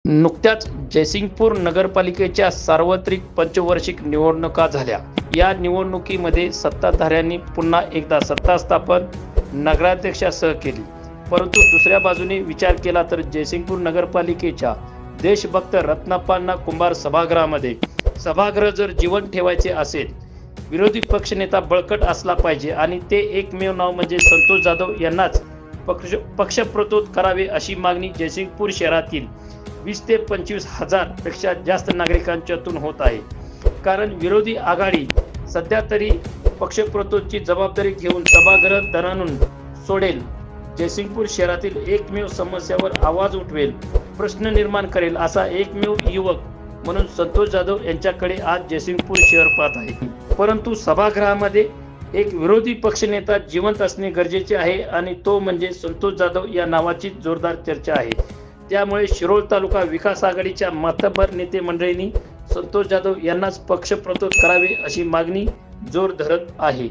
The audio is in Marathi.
नुकत्याच जयसिंगपूर नगरपालिकेच्या सार्वत्रिक पंचवार्षिक निवडणुका झाल्या। या निवडणुकीमध्ये सत्ताधाऱ्यांनी पुन्हा एकदा सत्ता स्थापन नगराध्यक्षासह केली। परंतु दुसऱ्या बाजूने विचार केला तर जयसिंगपूर नगरपालिकेच्या देशभक्त रत्नाप्पा कुंभार सभागृहामध्ये सभागृह जर जिवंत ठेवायचे असेल, विरोधी पक्षनेता बळकट असला पाहिजे आणि ते एकमेव नाव म्हणजे संतोष जाधव यांनाच पक्षप्रतोद करावे अशी मागणी जयसिंगपूर शहरातील 20 ते 25 हजार पेक्षा जास्त नागरिकांच्यातून होत आहे। कारण विरोधी आघाडी सध्या तरी पक्षप्रतोदची जबाबदारी घेऊन सभागृह दणाणून सोडेल, जयसिंगपूर शहरातील एकमेव समस्यावर आवाज उठवेल, प्रश्न निर्माण करेल असा एकमेव युवक म्हणून संतोष जाधव यांच्याकडे आज जयसिंगपूर शहर पाहत आहे। परंतु सभागृहामध्ये एक विरोधी पक्षनेता जिवंत असणे गरजेचे आहे आणि तो म्हणजे संतोष जाधव या नावाची जोरदार चर्चा आहे। त्यामुळे शिरोळ तालुका विकास आघाडीच्या मातब्बर नेते मंडळींनी संतोष जाधव यांनाच पक्षप्रतोद करावे अशी मागणी जोर धरत आहे।